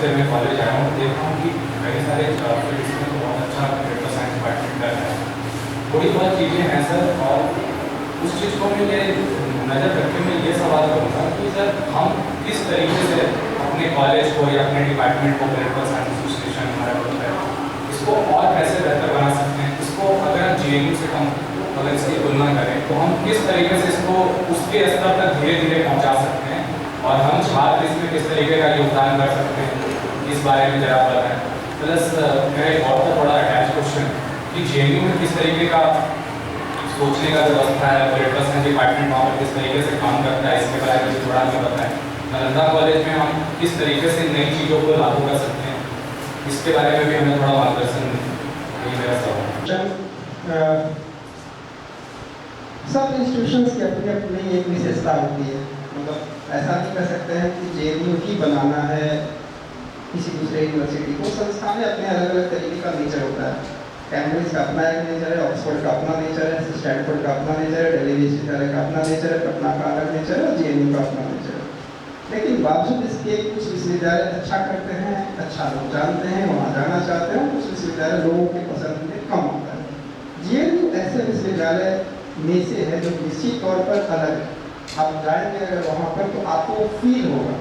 से मैं कॉलेज आया हूँ, देख रहा हूँ कि कई सारे फील्ड्स में तो बहुत अच्छा कंप्यूटर साइंस डिपार्टमेंट कर रहा है। थोड़ी बहुत चीज़ें हैं सर, और उस चीज़ को मैं ये नज़र रख के मैं ये सवाल करूँगा कि सर हम किस तरीके से अपने कॉलेज को या अपने डिपार्टमेंट को, कंप्यूटर साइंस एसोसिएशन हमारा होता है, इसको और कैसे बेहतर बना सकते हैं। इसको अगर हम JNU से हम अगर इसकी तुलना करें तो हम किस तरीके से इसको उसके स्तर तक धीरे धीरे पहुँचा सकते हैं, और हम छात्र इसमें किस तरीके का योगदान कर सकते हैं, इस बारे में जरा बताएं। प्लस मेरा एक और थोड़ा अटैच क्वेश्चन कि JNU में किस तरीके का सोचने का व्यवस्था है, पॉलिटिकल साइंस डिपार्टमेंट वहाँ पर किस तरीके से काम करता है, इसके बारे में थोड़ा हमें बताएं। नालंदा कॉलेज में हम किस तरीके से नई चीज़ों को लागू कर सकते हैं, इसके बारे में भी हमें थोड़ा मार्गदर्शन यही मेरा सवाल। सब इंस्टीट्यूशंस की अपनी अपनी एक विशेषता होती है। मतलब ऐसा नहीं कर सकते हैं कि JNU ही बनाना है किसी दूसरे यूनिवर्सिटी को। संस्थान में अपने अलग अलग तरीके का नेचर होता है। कैम्ब्रिज का अपना एक नेचर है, ऑक्सफोर्ड का अपना नेचर है, स्टैनफोर्ड का अपना नेचर है, दिल्ली विश्वविद्यालय का अपना नेचर है, पटना का अलग नेचर है और JNU का अपना नेचर है। लेकिन बावजूद इसके कुछ विश्वविद्यालय अच्छा करते हैं, अच्छा लोग जानते हैं, वहाँ जाना चाहते हैं, कुछ विश्वविद्यालय लोगों के पसंद में कम होता है। JNU ऐसे विश्वविद्यालय में से है जो निश्चित तौर पर अलग है। आप जाएंगे अगर वहाँ पर तो आपको फील होगा,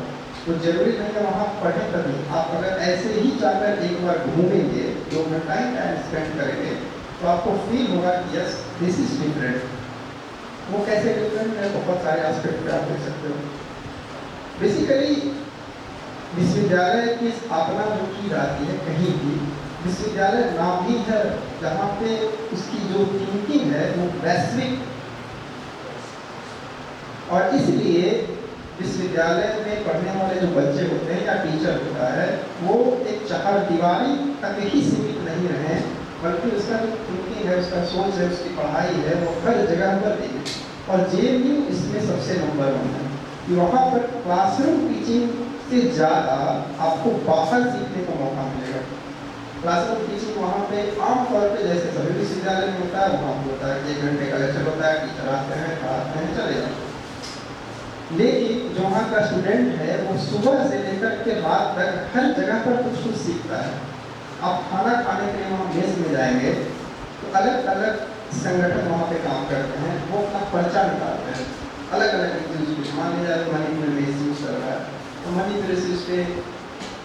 तो जरूरी नहीं है वहाँ पढ़े तभी। आप अगर ऐसे ही जाकर एक बार घूमेंगे, 2 घंटा ही टाइम स्पेंड करेंगे, तो आपको फील होगा कि यस दिस इज डिफरेंट। वो कैसे डिफरेंट है, बहुत सारे एस्पेक्ट पे आप देख सकते हो। बेसिकली विश्वविद्यालय की स्थापना जो की जाती है कहीं भी, विश्वविद्यालय नाम ही है जहाँ पे उसकी जो थिंकिंग है वो वैश्विक, और इसलिए विश्वविद्यालय में पढ़ने वाले जो बच्चे होते हैं या टीचर होता है वो एक चहारदीवारी तक ही सीमित नहीं रहे, बल्कि उसका जो थिंकिंग है, उसका सोच है, उसकी पढ़ाई है, वो हर जगह पर दिखे। और JNU इसमें सबसे नंबर 1 है कि वहाँ पर क्लासरूम टीचिंग से ज़्यादा आपको बाहर सीखने का मौका मिलेगा। क्लासरूम टीचिंग वहाँ पे आमतौर पे जैसे सभी विश्वविद्यालय में होता है, वहाँ होता है 1 घंटे का लेक्चर होता है, टीचर आते हैं, पढ़ाते हैं, चले जाते हैं। लेकिन जो वहाँ का स्टूडेंट है वो सुबह से लेकर के रात तक हर जगह पर कुछ कुछ सीखता है। आप खाना खाने के लिए वहाँ मेस में जाएंगे तो अलग अलग संगठन वहाँ पे काम करते हैं, वो अपना पर्चा निकालते हैं अलग अलग इंस्टीट्यूट। मान लिया मणिपुर में यूज कर रहा है तो मणिपुर से उसके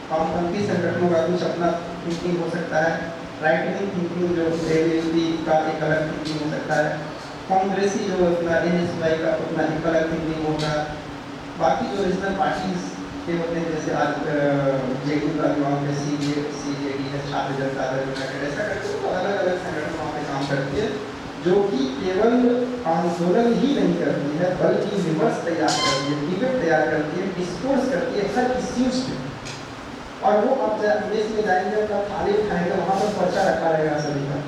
वामपंथी संगठनों का कुछ अपना थिंकिंग हो सकता है, राइट विंग थिंकिंग जो ABVP का एक अलग थिंकिंग हो सकता है, कांग्रेसी जो अपना NSY का अपना एक अलग थिंकिंग होगा। बाकी जो रीजनल पार्टीज के होते हैं जैसे आज JDU का वहाँ पे CJD है, छात्र जनता दल यूनाइटेड, ऐसा करके तो अलग अलग संगठन वहाँ पे काम करती है, जो कि केवल आंदोलन ही नहीं करती है बल्कि विमर्श तैयार करती है, डिबेट तैयार करती है, डिस्कोर्स करती है हर इश्यूज पे। और वो आप मेस में जाएंगे, अपना थाली उठाएंगे, वहाँ पर पर्चा रखा रहेगा सभी का,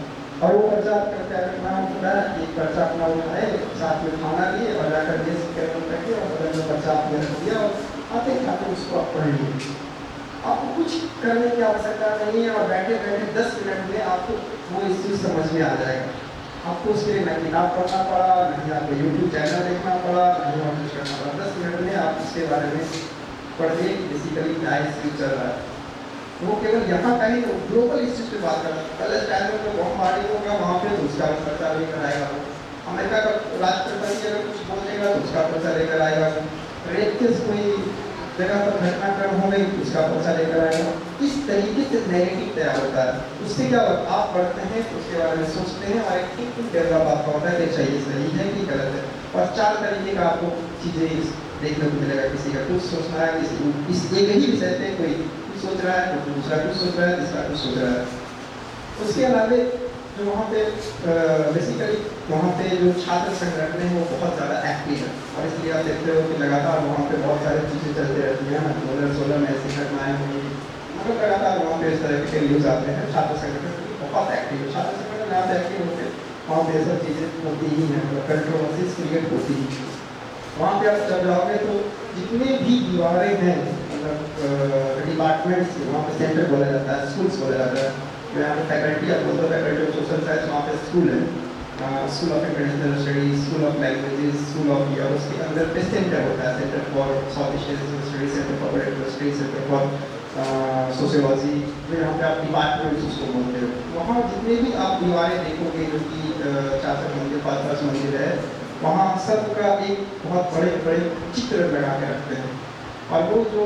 और वो पर्चा क्या रखना होता है, एक पर्चा अपना उठाए, साथ में खाना लिए और जाकर मेस के अंदर रखे और बगल में पर्चा आपने रख दिया और आते खाते उसको आप पढ़ लिए। आपको कुछ करने की आवश्यकता नहीं है और बैठे बैठे 10 मिनट में आपको वो इस चीज़ समझ में आ जाएगा। आपको उसके लिए न किताब पढ़ना पड़ा, नहीं आपको YouTube चैनल देखना पड़ा, नहीं और कुछ करना पड़ा। 10 मिनट में आप इसके बारे में पढ़ लिए बेसिकली क्या इश्यू चल रहा है। वो केवल यहाँ का ही ग्लोबल इश्यूज पे बात कर रहा है। पहले टाइम में बॉम्बार्डिंग होगा वहाँ पे तो उसका पर्चा लेकर आएगा, अमेरिका का राष्ट्रपति अगर कुछ बोलेगा तो उसका पर्चा लेकर आएगा, रेप केस कोई जगह पर घटनाक्रम हो गई तो उसका पर्चा लेकर आएगा। इस तरीके से नैरेटिव तैयार होता है। उससे क्या होता है, आप पढ़ते हैं तो उसके बारे में सोचते हैं और एक थिंकिंग डेवलप आपका होता है कि अच्छा ये सही है कि गलत है। और 4 तरीके का आपको चीज़ें देखने को मिलेगा। किसी का कुछ सोचना है, किसी इस एक ही विषय पे कोई सोच रहा है, तो दूसरा कुछ सोच रहा है, तीसरा कुछ सोच रहा है। उसके अलावा जो वहाँ पे बेसिकली वहाँ पे जो छात्र संगठन है वो बहुत ज़्यादा एक्टिव है और इसलिए आप देखते हो कि लगातार वहाँ पे बहुत सारी चीज़ें चलती रहती हैं। 2016 में ऐसी घटनाएँ हुई, मतलब लगातार वहाँ पे इस तरह के न्यूज़ आते हैं। छात्र संगठन बहुत एक्टिव है, छात्र संगठन यहाँ पे एक्टिव होते हैं, वहाँ पे सब चीज़ें होती ही हैं, मतलब कंट्रोवर्सीज क्रिएट होती ही। वहाँ पे आप जब जाओगे तो जितने भी दीवारें हैं, मतलब डिपार्टमेंट्स, वहाँ पे सेंटर बोला जाता है, स्कूल्स बोला जाता है। यहाँ पे फैकल्टी आप बोलते हो, फैकल्टी ऑफ सोशल साइंस, वहाँ पे स्कूल है, school of international studies, school of languages, school of year. उसके अंदर पे सेंटर होता है, centre for south Asian studies, centre for studies, centre for sociology, जो यहाँ पे आप डिपार्टमेंट उसको बोलते हो, वहाँ जितने भी आप दीवारें देखोगे जो कि 4 मंजिल 5 मंजिल है, वहाँ सबका एक बहुत बड़े बड़े चित्र लगा के रखते हैं। और वो जो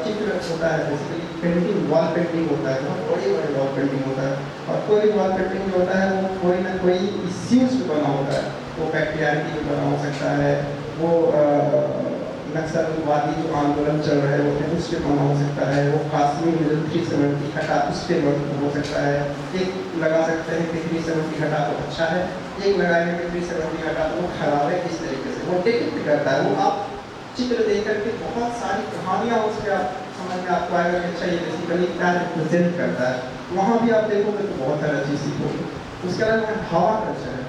चित्र होता है बेसिकली पेंटिंग, वॉल पेंटिंग होता है, बहुत बड़े बड़े वॉल पेंटिंग होता है। और कोई वॉल पेंटिंग जो होता है वो कोई ना कोई इश्यूज पे बना होता है, वो पैट्रियार्की पे बना हो सकता है, वो नक्सलवादी जो आंदोलन चल रहे होते हैं उस पर बना हो सकता है, वो कश्मीर में जो 370 हटा उस पर हो सकता है। एक लगा सकते हैं कि 370 हटा तो अच्छा है, एक लगाएंगे कि 370 हटा तो वो खराब है, किस तरीके से वो डिपिक्ट करता है। वो आप चित्र देख करके बहुत सारी कहानियाँ उसके आप समझ में आपको आएगा कि अच्छा ये बेसिकली क्या रिप्रेजेंट करता है। वहाँ भी आप देखोगे तो बहुत सारा चीज़ सीखोगे। उसके अलावा ढाबा कल्चर है,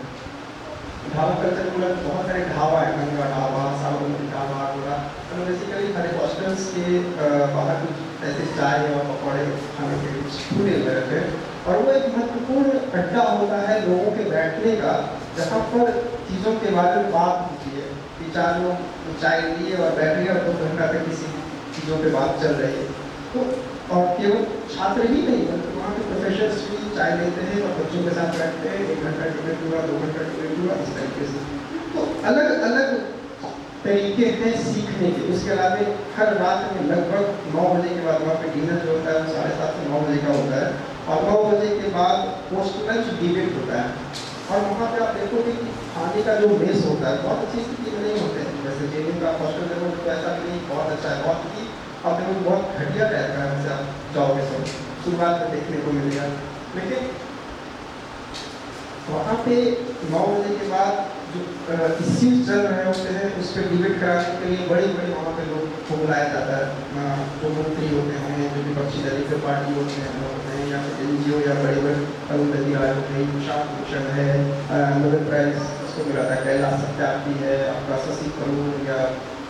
ढाबा कल्चर बोला तो बहुत सारे ढाबा है, गंगा ढाबा, साबरमती ढाबा बोला, तो बेसिकली हमारे हॉस्टल्स के बाहर कुछ ऐसे चाय और पकौड़े खाने के कुछ खुले हुए रहते हैं। और वो एक महत्वपूर्ण अड्डा होता है लोगों के बैठने का, जहाँ पर चीज़ों के बारे में बात होती है कि 4 लोग चाय लिए और बैठ गए और 2 घंटा तक किसी चीज़ों पे बात चल रही है। तो और केवल छात्र ही नहीं बल्कि वहाँ के प्रोफेसर्स भी चाय लेते हैं और बच्चों के साथ बैठते हैं, 1 घंटा डिबेट हुआ, 2 घंटा डिबेट हुआ, इस तरीके से। तो अलग अलग तरीके हैं सीखने के। उसके अलावा हर रात में लगभग 9 बजे के बाद वहाँ पे डिनर जो होता है वो 7:30 से 9 बजे का होता है, और 9 बजे के बाद पोस्ट लंच डिबेट होता है। और वहाँ पे आप देखोगे कि खाने का जो मेस होता है बहुत अच्छी स्थिति में नहीं होते हैं, जैसे जेएनयू का हॉस्टल देखो तो ऐसा भी नहीं, बहुत अच्छा है, बहुत ही आप देखो बहुत घटिया टाइप का है, वैसे आप जाओगे तो शुरुआत में देखने को मिलेगा। लेकिन वहाँ पे 9 बजे के बाद जो इश्यूज चल रहे होते हैं उस पर डिबेट कराने के लिए बड़े बड़े वहाँ पे लोग को बुलाया जाता है, जो मंत्री होते हैं, जो विपक्षी दल के पार्टी होते हैं या फिर NGO या बड़े बड़े अरुंधति राय हो गई, प्रशांत भूषण है, नोबेल प्राइज उसको मिला था, कैलाश सत्यार्थी है, आपका शशि थरूर या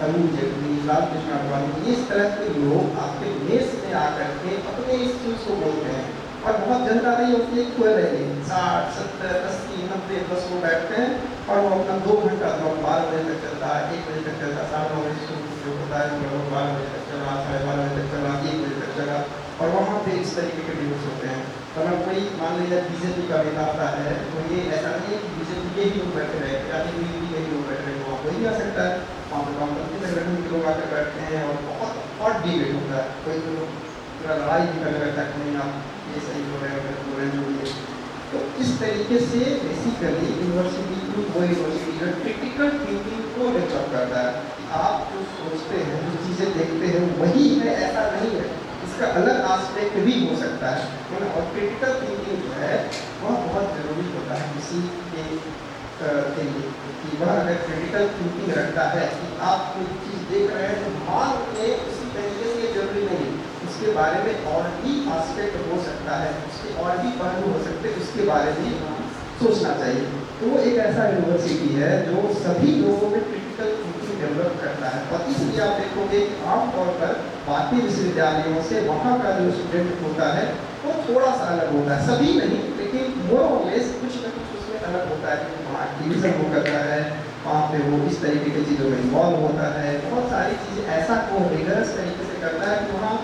अरुण जेटली, लालकृष्ण आडवाणी, इस तरह के लोग आपके देश में आकर के अपने इस चीज़ को बोलते हैं। और बहुत जनता नहीं होती है, कोई रहेगी 60, 70, 80, 90, 10 लोग बैठते हैं और वो अपना 2 घंटा लगभग 12 बजे तक चलता है, 1 बजे तक चलता है, 9:30 बजे शुरू होता है, लगभग 12 बजे तक चला, 12:30 बजे तक चला, 1 बजे तक चला। और वहाँ पे इस तरीके के डिबेट्स होते हैं। अगर कोई मान लीजिए बीजेपी का नेता आता है तो ये ऐसा नहीं है कि बीजेपी के ही लोग बैठे रहे या फिर बीजेपी के ही लोग बैठे रहे, वहाँ कोई भी आ सकता है, वहाँ पर वामपंथी संगठन के लोग आकर बैठते हैं और बहुत हॉट डिबेट होता है। कोई तो पूरा लड़ाई भी करने लगता है कि नहीं आप ये सही बोल रहे हैं, गलत बोल रहे हैं, जो भी है। तो इस तरीके से बेसिकली यूनिवर्सिटी वो यूनिवर्सिटी जो क्रिटिकल थिंकिंग को डेवलप करता है कि आप जो सोचते हैं, जो चीज़ें देखते हैं वही है, ऐसा नहीं है, इसका अलग आस्पेक्ट भी हो सकता है ना। और क्रिटिकल थिंकिंग जो है वह बहुत ज़रूरी होता है किसी के लिए, कि वह अगर क्रिटिकल थिंकिंग रखता है कि आप कोई चीज़ देख रहे हैं तो मान के उसी तरीके से जरूरी नहीं, उसके बारे में और भी आस्पेक्ट हो सकता है, उसके और भी पहलू हो सकते हैं, उसके बारे में सोचना चाहिए। तो वो एक ऐसा यूनिवर्सिटी है जो सभी लोगों में क्रिटिकल थिंकिंग डेवलप करता है। और इसलिए आप देखोगे आमतौर पर बाकी विश्वविद्यालयों से वहाँ का जो स्टूडेंट होता है वो थोड़ा सा अलग होता है, सभी नहीं लेकिन मोर और लेस कुछ न कुछ उसमें अलग होता है। वहाँ एक्टिविज्म वो करता है, वहाँ पे वो इस तरीके की चीज़ों में इन्वॉल्व होता है, बहुत सारी चीज़ें ऐसा को रिगरस तरीके से करता है कि वहाँ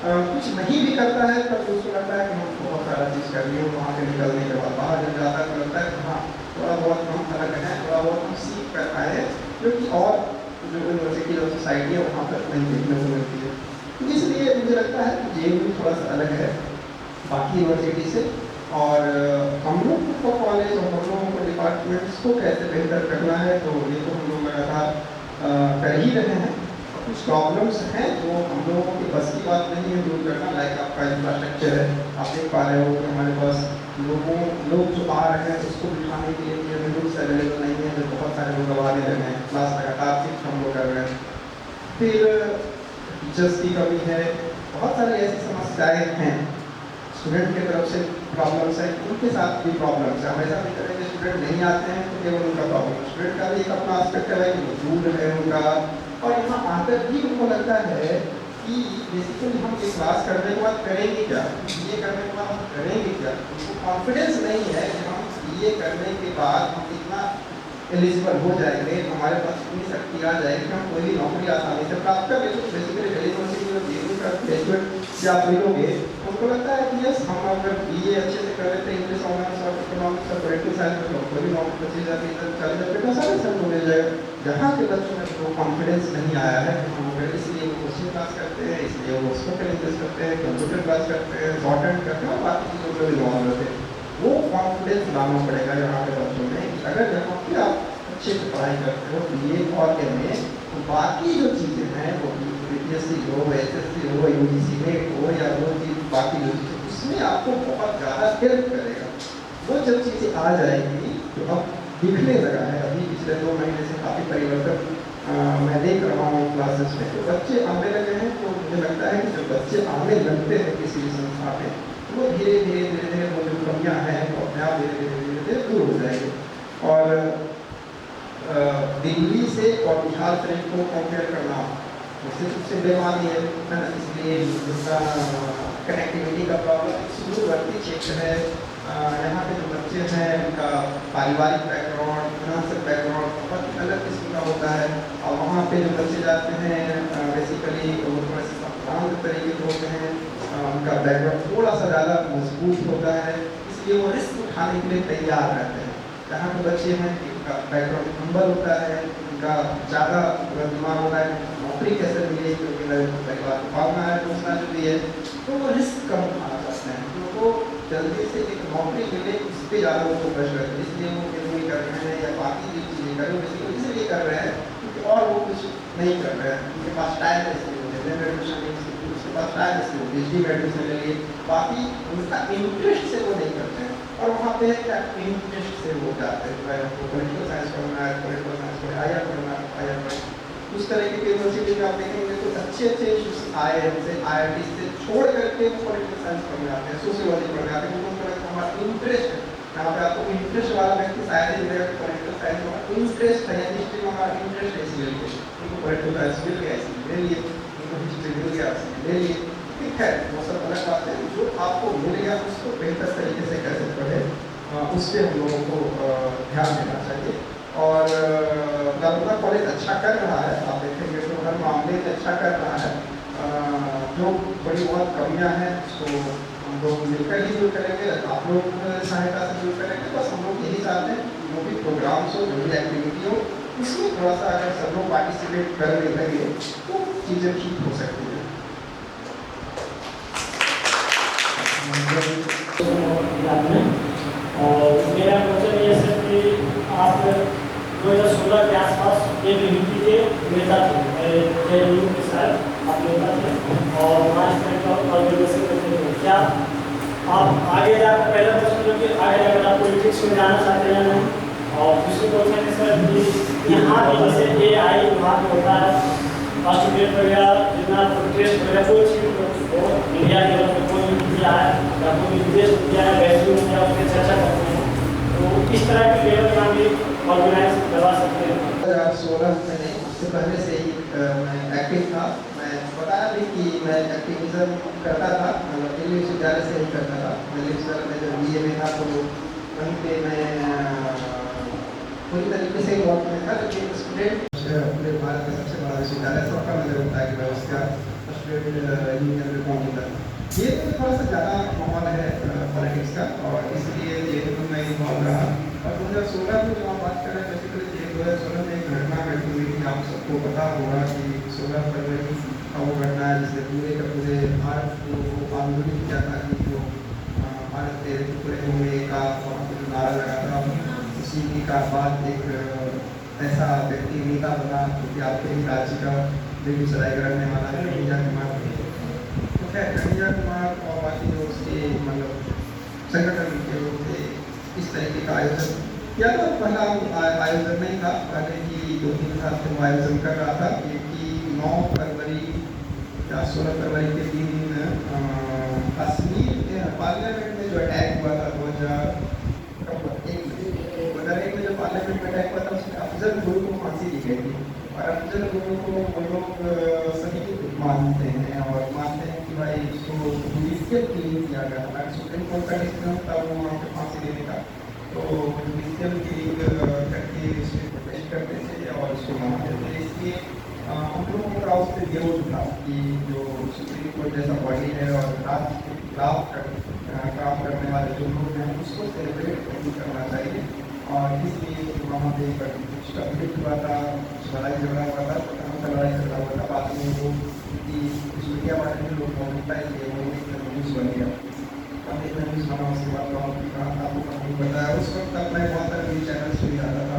कुछ नहीं भी करता है तब तो उसको लगता है कि हम बहुत सारा चीज़ कर लिए, वहाँ से निकलने के बाद बाहर जब जाता है तो लगता है कि हाँ थोड़ा बहुत हम अलग हैं, थोड़ा बहुत हम सीख कर पाए हैं, जो कि और जो यूनिवर्सिटी और सोसाइटी है वहाँ पर नहीं देखने को मिलती है। तो इसलिए मुझे लगता है कि JNU थोड़ा सा अलग है बाकी यूनिवर्सिटी से। और हम लोग को कॉलेज और हम लोगों को डिपार्टमेंट्स को कैसे बेहतर करना है तो ये तो हम लोग लगातार कर ही रहे हैं। कुछ प्रॉब्लम्स हैं जो हम लोगों की बस की बात नहीं है दूर करना, लाइक आपका इंफ्रास्ट्रक्चर है, आप देख पा रहे हो कि हमारे पास लोग जो आ रहे हैं उसको बिठाने के लिए रूम्स अवेलेबल नहीं है, जो बहुत सारे लोग अब आने लगे हैं, क्लास लगातार सिर्फ हम लोग कर रहे हैं। फिर टीचर्स की कमी है, बहुत सारी ऐसी समस्याएँ हैं, स्टूडेंट की तरफ से प्रॉब्लम्स है, उनके साथ भी प्रॉब्लम्स है। हम ऐसा नहीं करें कि स्टूडेंट नहीं आते हैं तो केवल उनका प्रॉब्लम, स्टूडेंट का भी एक अपना आस्पेक्ट है कि दूर है उनका, और यहाँ आकर भी उनको लगता है कि बेसिकली हम ये क्लास करने के बाद करेंगे क्या, ये करने के बाद हम करेंगे क्या, उनको कॉन्फिडेंस नहीं है कि हम ये करने के बाद हम इतना एलिजिबल हो जाएंगे, हमारे पास इतनी शक्ति आ जाएगी कि हम कोई भी नौकरी आसानी से प्राप्त कर लेंगे। बेसिकली ग्रेजुएट से आप मिलोगे उनको लगता है कि यस हम अगर बीए अच्छे से कर लेते हैं, इंग्लिश ऑनर्स और इकोनॉमिक्स और पॉलिटिकल साइंस में कोई भी नौकरी 25,000 40,000 आसानी से मिल जाएगा। यहाँ के बच्चों में वो कॉन्फिडेंस नहीं आया है, इसलिए वो कोचिंग क्लास करते हैं, इसलिए वो स्पोकन इंग्लिश करते हैं, कंप्यूटर क्लास करते हैं, शॉर्ट करते हैं और बाकी चीज़ों पर भी इन्वॉल्व रहते हैं। वो कॉन्फिडेंस लाना पड़ेगा यहाँ के बच्चों में। अगर यहाँ पे आप अच्छे से पढ़ाई करते हो बीए और एमए, तो बाकी जो चीज़ें हैं वो बीपीएससी हो, एसएससी हो, यूजीसी नेट हो या वो चीज़ बाकी जो चीज़ें उसमें आपको बहुत ज़्यादा हेल्प करेगा। वो जब चीज़ें आ जाएंगी तो अब दिखने लगा है, अभी पिछले 2 महीने से काफ़ी परिवर्तन मैं देख रहा हूँ क्लासेस में। तो बच्चे आने लगे हैं, तो मुझे लगता है कि जब बच्चे आने लगते हैं किसी भी संस्था में, तो वो धीरे धीरे वो जो कमियाँ हैं वो अपने आप धीरे दूर हो जाएंगे। और दिल्ली से और बिहार से को कंपेयर करना उससे बेमानी है ना, इसलिए जिसका कनेक्टिविटी का प्रॉब्लम सुदूरवर्ती क्षेत्र है। यहाँ पे जो बच्चे हैं उनका पारिवारिक बैकग्राउंड, फिनांशियल बैकग्राउंड बहुत अलग किस्म का होता है, और वहाँ पे जो बच्चे जाते हैं बेसिकली वो थोड़े से सावधान तरीके के होते हैं, उनका बैकग्राउंड थोड़ा सा ज़्यादा मजबूत होता है, इसलिए वो रिस्क उठाने के लिए तैयार रहते हैं। जहाँ के बच्चे हैं उनका बैकग्राउंड हम्बल होता है, उनका ज़्यादा दिमाग होता है नौकरी कैसे मिले, क्योंकि मेरे परिवार को पालना है, दूसरा जो भी है, तो वो रिस्क कम उठाना चाहते हैं, तो वो जल्दी से एक नौकरी मिले इस पर ज़्यादा वो फोकस करते हैं। इसलिए वो बिजनेस कर रहे हैं या बाकी जो चीज़ें कर रहे हैं बेसिकली इसलिए कर रहे हैं क्योंकि और वो कुछ नहीं कर रहे हैं, उनके पास टाइम है, इसलिए उसके पास टाइम है, इसलिए पीएचडी में एडमिशन ले लिए, बाकी उनका इंटरेस्ट से वो नहीं करते हैं। और वहाँ पे क्या इंटरेस्ट से वो जाते हैं, चाहे आपको पॉलिटिकल साइंस पढ़ना है, पॉलिटिकल साइंस में आईआर पढ़ना है, आईआर में उस तरह की यूनिवर्सिटी में आप देखेंगे तो अच्छे आईआईएम से आईआईटी से छोड़ करके वो पॉलिटिकल साइंस पढ़ने आते हैं, सोशियोलॉजी पढ़ने आते हैं, क्योंकि उनको हमारा इंटरेस्ट है। यहाँ पे आपको इंटरेस्ट वाला व्यक्ति शायद ही मिलेगा, पॉलिटिकल साइंस में इंटरेस्ट है, हिस्ट्री में हमारा इंटरेस्ट है, इसलिए उनको पॉलिटिकल साइंस मिल गया इसलिए ले लिए, उनको हिस्ट्री मिल गया ले लिए, ठीक है, वो सब अलग बात है। जो आपको मिल गया उसको बेहतर तरीके से कैसे पढ़े उस पर हम लोगों को ध्यान देना चाहिए। और नर्मदा कॉलेज अच्छा कर रहा है, आप देखेंगे तो हर मामले में अच्छा कर रहा है। जो बड़ी बहुत कमियां हैं उसको हम लोग मिलकर ही दूर करेंगे, आप लोग सहायता से दूर करेंगे। बस हम लोग यही चाहते हैं जो भी प्रोग्राम्स हो, जो भी एक्टिविटी हो, उसमें थोड़ा सा अगर सब लोग पार्टिसिपेट करने लगे तो चीज़ें ठीक हो सकती हैं। और मेरा क्वेश्चन ये है कि आप 2016 के आसपास एक यूपी के नेता थे, जेडीयू के साथ आप नेता थे और हमारे ऑर्गेनाइजेशन करते थे। क्या आप आगे जाकर पहला क्वेश्चन जो कि आगे जाकर आप पॉलिटिक्स में जाना चाहते हैं या नहीं? और दूसरी क्वेश्चन है सर कि यहाँ पे जैसे AI विभाग होता है, फर्स्ट ग्रेड वगैरह जितना टेस्ट वगैरह कोई चीज़ हो इंडिया के लेवल पर कोई किया है या कोई विदेश किया है, वैसे किया उसकी चर्चा करते हैं, तो इस तरह के लेवल का भी ऑर्गेनाइज करवा सकते हैं। 2016 में उससे पहले से ही मैं एक्टिव था। मैं बताया भी कि मैं एक्टिविज्म करता था, मतलब दिल्ली विश्वविद्यालय से ही करता था। दिल्ली विश्वविद्यालय में जब बीए में था तो वहीं पे मैं पूरी तरीके से वर्क में था, लेकिन स्टूडेंट पूरे भारत का सबसे बड़ा विश्वविद्यालय सबका मुझे लगता है कि मैं उसका स्टूडेंट यूनियन में पहुँचता। ये तो थोड़ा सा ज़्यादा माहौल है पॉलिटिक्स का, और इसलिए ये तो मैं इन्वॉल्व रहा। और 2016 में जो आप बात कर रहे हैं, बेसिकली 2016 में एक घटना घटी हुई थी, आप सबको पता होगा कि 16 फरवरी का वो घटना है जिससे पूरे का पूरे भारत को आंदोलित किया था कि जो भारत के टुकड़े होने का वहाँ पर जो नारा लगा था, उसी का बाद एक ऐसा व्यक्ति नेता बना क्योंकि आपके ही राज्य का बेगूसराय का रहने वाला है कन्हैया कुमार। तो खैर कन्हैया कुमार और बाकी जो उसके मतलब संगठन के लोग थे, इस तरीके का आयोजन किया था। पहला आयोजन नहीं था, पहले की 2-3 साल से वो आयोजन कर रहा था, क्योंकि 9 फरवरी या 16 फरवरी के दिन कश्मीर के पार्लियामेंट में जो अटैक हुआ था 2001 में जो पार्लियामेंट में अटैक हुआ था, उसमें अफजल गुरु को फांसी दी गई थी। और अफजल गुरु को वो लोग सही मानते हैं और मानते हैं कि भाई उसको जुडिशियल क्लीन किया गया था, सुप्रीम कोर्ट का डिसीजन था वो वहाँ पे फांसी देने का। तो डिजिटल मीटिंग करके इसमें प्रोटेस्ट करते थे और इसको मानते थे। इसलिए हम लोगों का उस पर विरोध था कि जो सुप्रीम कोर्ट जैसा बॉडी है और राज्य के खिलाफ काम करने वाले जो लोग हैं उसको सेलिब्रेट नहीं करना चाहिए। और इसलिए वहाँ पे कुछ कंफ्लिक्ट हुआ था, कुछ लड़ाई झगड़ा हुआ था, छोटा लड़ाई झगड़ा हुआ था। बाद में वो कुछ मीडिया वाले में लोग मौजूद था, इसलिए वो एक न्यूज़ बन गया। अब एक न्यूज़ बना, उसके बाद गाँव की कहा था आपको नहीं बताया। उस वक्त तक मैं बहुत सारे न्यूज़ चैनल से भी आता था,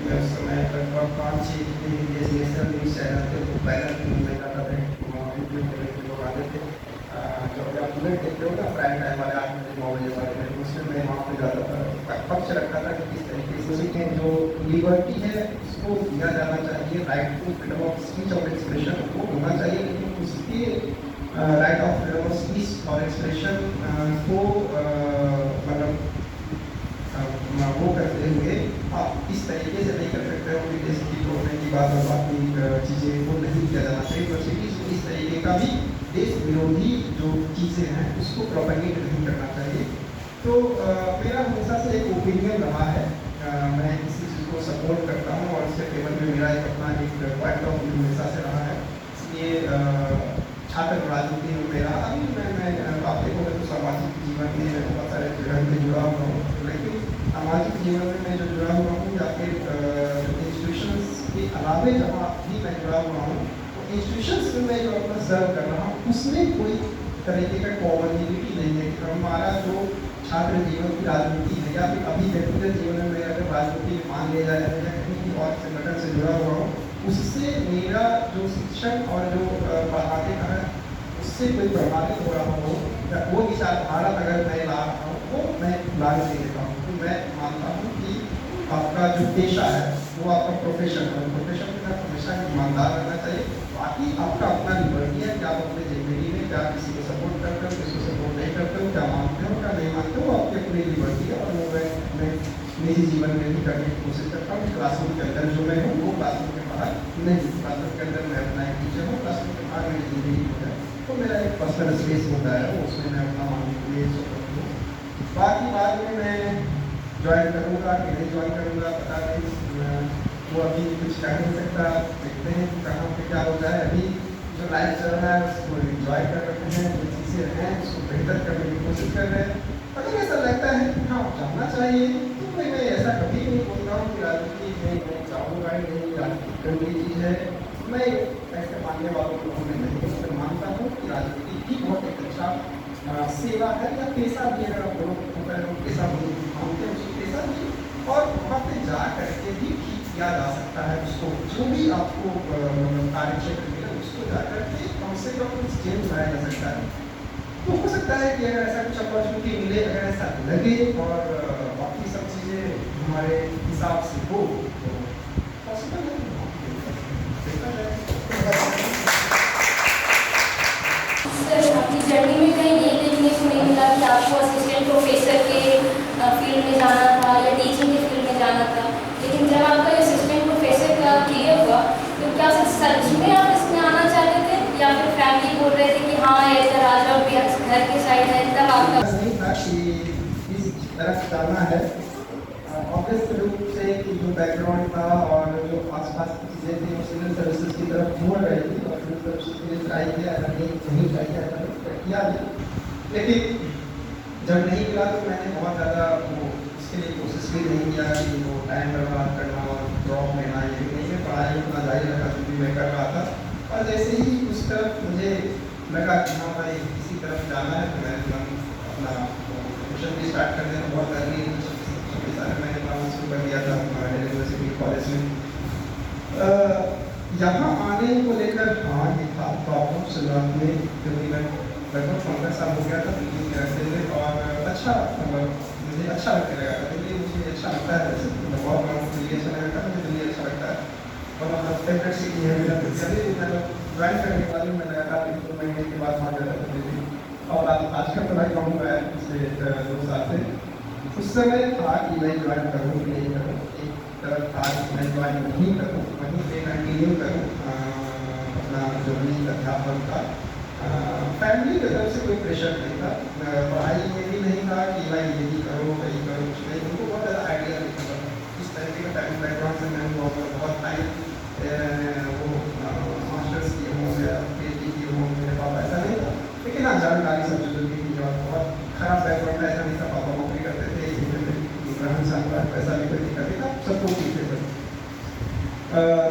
मैं उस समय लगभग 5-6 जितने भी नेशनल न्यूज़ चैनल थे वो पहले में जाता था, लोग आते थे। जो आप बुलेट देखते हो ना प्राइम टाइम वाले 8 बजे 9 बजे वाले में, उसमें मैं वहाँ पे जाता था, पक्ष रखता था कि किस तरीके से जो लिबर्टी है उसको दिया जाना चाहिए, right to freedom of speech और एक्सप्रेशन वो होना चाहिए, लेकिन उसके right of freedom of speech और एक्सप्रेशन को मतलब वो करते हुए आप इस तरीके से नहीं कर सकते हो कि देश की तोड़ने की बात और बाकी चीज़ें वो नहीं किया जाना चाहिए। यूनिवर्सिटीज को इस तरीके का भी देश विरोधी जो चीज़ें हैं उसको प्रोपेगेट नहीं करना चाहिए। तो मेरा हमेशा से एक ओपिनियन रहा है, मैं इसी चीज़ को सपोर्ट करता हूँ और इसके फेवर में मेरा एक अपना एक पॉइंट ऑफ व्यू हमेशा से रहा है। इसलिए छात्र राजनीति में मेरा अभी मैं आप देखोगे तो सामाजिक जीवन में बहुत सारे जगह में जुड़ा हुआ हूँ, लेकिन सामाजिक जीवन में मैं जो जुड़ा हुआ हूँ या फिर इंस्टीट्यूशंस के अलावे जहाँ भी मैं जुड़ा हुआ हूँ तो इंस्टीट्यूशंस में मैं जो अपना सर्व कर रहा हूँ उसमें कोई तरीके का कॉमनिटी नहीं है कि हमारा जो छात्र जीवन की राजनीति है या फिर अभी व्यक्तिगत जीवन में अगर राजनीति में मान लिया जाए या कहीं भी और संगठन से जुड़ा हुआ हूँ उससे मेरा जो शिक्षण और जो पढ़ाने का है उससे कोई प्रभावित हो रहा हो या वो विचारधारा अगर मैं ला रहा हूँ वो मैं लागू नहीं देता हूँ। तो मैं मानता हूँ कि आपका जो पेशा है वो आपका प्रोफेशन है, प्रोफेशन के साथ हमेशा ईमानदार रहना चाहिए। बाकी आपका अपना लिबर्टी है कि आप अपने जिंदगी में क्या किसी को सपोर्ट करते हो, किसी को सपोर्ट नहीं करते हो, क्या मानते हो क्या नहीं मानते हो, आपकी अपनी लिबर्टी है। और वो मैं निजी जीवन में भी करने की कोशिश करता हूँ। क्लासरूम के अंदर जो मैं हूँ वो क्लासरूम के बाहर नहीं, क्लासरूम के अंदर मैं अपना एक टीचर हूँ, क्लासरूम के बाहर मेरी जिंदगी जो है तो मेरा एक पर्सनल स्पेस होता है, उसमें मैं अपना मानने के लिए स्वतंत्र हूँ। बाकी बाद में मैं ज्वाइन करूँगा कि नहीं ज्वाइन करूँगा पता नहीं, वो अभी कुछ कह नहीं सकता, देखते हैं कहाँ पे क्या होता है। अभी जो लाइफ चल रहा है उसको इंजॉय कर रहे हैं, जो चीज़ें हैं उसको बेहतर करने की कोशिश कर रहे हैं। अगर ऐसा लगता है कि हाँ जानना चाहिए तो मैं ऐसा कभी नहीं बोलता हूँ कि राजनीति में मैं चाहूँगा ही नहीं, राजनीति करने की चीज़ है। मैं ऐसे मानने वालों को मैं नहीं उसमें मानता हूँ कि राजनीति भी बहुत एक अच्छा सेवा है या पेशा भी, अगर आप लोग पेशा मानते हैं उसको पेशा भी, और वहाँ पे जा करके भी ठीक किया जा सकता है उसको, जो भी आपको कार्य क्षेत्र मिले उसको जा करके कम से कम कुछ चेंज लाया जा सकता है। तो हो सकता है कि अगर ऐसा कुछ अपॉर्चुनिटी मिले, अगर ऐसा लगे और बाकी सब चीज़ें हमारे हिसाब से हो तो पॉसिबल है। सर आपकी जर्नी में कहीं ये देखने को नहीं मिला कि आपको असिस्टेंट प्रोफेसर के फील्ड में जाना था या टीचिंग के फील्ड में जाना था, लेकिन जब आपका असिस्टेंट प्रोफेसर का क्लियर हुआ तो क्या सच में आप इसमें आना चाहते थे या फिर फैमिली बोल रहे थे कि हाँ इधर आ जाओ घर के साइड है, तब आपका नहीं था कि इस तरफ जाना है। ऑब्वियस रूप से कि जो बैकग्राउंड था और जो आसपास की चीज़ें थी वो सिविल सर्विसेज की तरफ मुड़ रही थी और सिविल सर्विसेज के लिए ट्राई किया, अगर नहीं चाहिए ऐसा किया भी, लेकिन जब नहीं मिला तो मैंने बहुत ज़्यादा वो इसके लिए कोशिश भी नहीं किया कि वो टाइम बर्बाद करना और ड्रॉप लेना, ये नहीं है। पढ़ाई अपना जारी रखा जो भी मैं कर रहा था, और जैसे ही उस तरफ मुझे लगा कि हाँ भाई इसी तरफ जाना है तो मैंने अपना ट्यूशन भी स्टार्ट कर दिया। बहुत अर्ली 26 साल मैंने पढ़ाना शुरू कर दिया था यूनिवर्सिटी कॉलेज में। यहाँ आने को लेकर हाँ ये था प्रॉब्लम शुरुआत में, क्योंकि मैं लगभग 15 साल हो गया था दिल्ली में रहते हुए, और अच्छा मुझे अच्छा लगने लगा था दिल्ली, मुझे अच्छा लगता है। वैसे तो बहुत लोगों को दिल्ली अच्छा लगता है, मुझे दिल्ली अच्छा लगता है और अपना फेवरेट सिटी है मेरा। अभी मैं ज्वाइन करने वाली हूँ, मैं लगातार 1-2 महीने के बाद वहाँ जाता था दिल्ली, और आजकल तो मैं कहूँगा पिछले 2 साल से। उस समय था कि मैं ज्वाइन करूँ कि नहीं करूँ, एक तरफ था कि मैं ज्वाइन नहीं करूँ, वहीं पे कंटिन्यू करूँ अपना जो भी अध्यापन का। फैमिली की तरफ से कोई प्रेशर नहीं था, पढ़ाई में भी नहीं था कि भाई यही करो वही जानकारी सब जरूरी थी और बहुत खराब बैकग्राउंड था, ऐसा नहीं था पापा नौकरी करते थे, रहन सहन का पैसा भी कोई दिक्कत नहीं था, सब कुछ ठीक थे सर।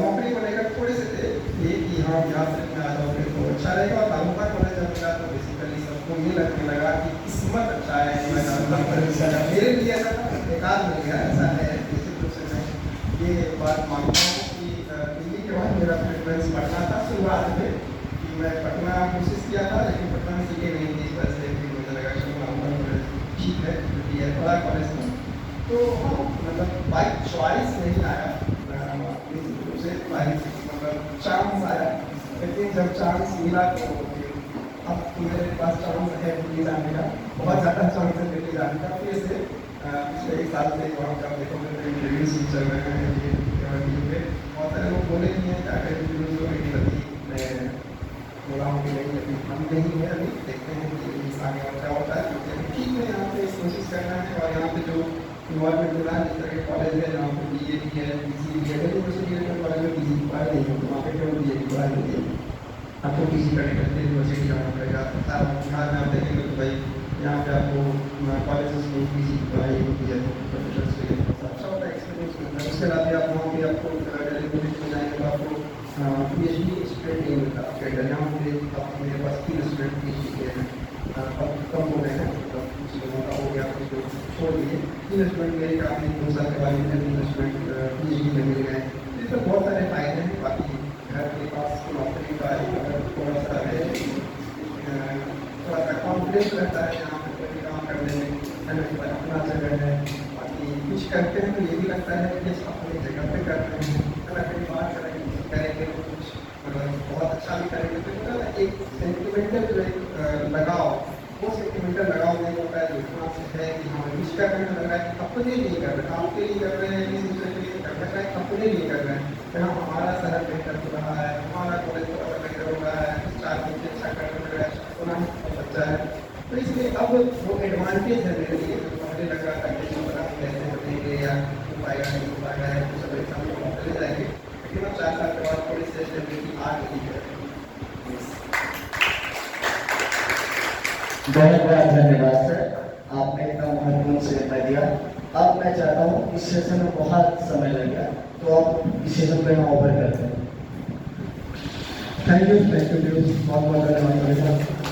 नौकरी को लेकर थोड़े से थे ये कि हाँ यहाँ से मैं आ जाऊँगे तो अच्छा रहेगा, और तालुका कॉलेज जब मिला तो बेसिकली सबको ये लगने लगा कि किस्मत अच्छा है, मैं तालुका कॉलेज का मेरे लिए ऐसा बेकार मिल गया, ऐसा है निश्चित रूप से मैं ये बात मानता हूँ कि दिल्ली के बाद मेरा प्रेफरेंस पटना था शुरुआत में, कि मैं पटना कोशिश किया था लेकिन पटना में सीटें नहीं थी, इस वजह से फिर मुझे लगा कि तालुका कॉलेज ठीक है, क्योंकि ये बड़ा कॉलेज था। तो हाँ मतलब बाई चॉइस नहीं आया, मतलब चांस आया, लेकिन जब चांस मिला तो अब मेरे पास चांस है दिल्ली जाने का, बहुत ज़्यादा चांस है दिल्ली जाने का। फिर से पिछले एक साल से वहाँ का देखोगे तो इंटरव्यूज चल रहे हैं दिल्ली में, बहुत सारे लोग बोले नहीं हैं जाकर इंटरव्यूज को मेरी गलती, मैं बोला हूँ कि नहीं अभी हम नहीं है, अभी देखते हैं कि आगे और क्या होता है, क्योंकि ठीक है यहाँ पे कोशिश करना है। और यहाँ पे जो इन्वायरमेंट मिला है, जिस तरह के कॉलेज है जहाँ पे BA भी है, BC भी है, यूनिवर्सिटी के कॉलेज में BC की पढ़ाई नहीं होती, वहाँ पे केवल BA की पढ़ाई होती है, आपको BC करने के लिए यूनिवर्सिटी जाना पड़ेगा। बिहार में आप देखेंगे तो भाई यहाँ पे आपको कॉलेजेस में BC की पढ़ाई होती है, प्रोफेसर्स के लिए अच्छा होता है एक्सपीरियंस मिलता है। उसके बाद भी आप वहाँ भी आपको डेलीवेट में जाएंगे तो आपको PhD स्टूडेंट नहीं मिलता, यहाँ पे मेरे पास 3 स्टूडेंट PhD के हैं, अब कम हो गए हैं, मतलब कुछ लोगों का हो गया, कुछ लोग छोड़ दिए, 3 स्टूडेंट मेरे काफ़ी 2 साल के बाद में 3 स्टूडेंट PhD में मिल गए। इसमें बहुत सारे फायदे हैं, बाकी घर के पास नौकरी का अगर थोड़ा सा है, थोड़ा सा कॉन्फिडेंस रहता है यहाँ पर कोई काम करने में, अपना जगह है, बाकी कुछ करते हैं तो ये भी लगता है कि अपनी जगह पे कर रहे हैं, अगर कहीं बात करेंगे तो कुछ मतलब बहुत अच्छा भी करेंगे तो एक सेंटिमेंटल जो एक लगाव, वो सेंटिमेंटल लगाव नहीं होता है, इतना है कि हाँ कुछ करने में लग रहा है कि अपने लिए कर रहे हैं, आपके लिए कर रहे हैं, किसी दूसरे के लिए कर रहे हैं, अपने लिए कर रहे हैं। यहाँ हमारा शहर बेहतर हो रहा है, हमारा कॉलेज थोड़ा बेहतर हो रहा है, 4 दिन से अच्छा करने लग रहा है, सुना बच्चा है, तो इसलिए अब वो एडवांटेज है मेरे लिए। पहले लग रहा था कि पता नहीं कैसे बनेंगे या हो पाएगा नहीं हो पाएगा है, तो सब एग्जाम में चले जाएंगे, लेकिन अब 4 साल के बाद थोड़ी सी स्टेबिलिटी आ गई है। बहुत बहुत धन्यवाद सर, आपने इतना महत्वपूर्ण से बता दिया। अब मैं चाहता हूँ इस सेशन में बहुत समय लग गया, तो अब इस सेशन को यहाँ ओवर करते हैं। थैंक यू बहुत बहुत धन्यवाद।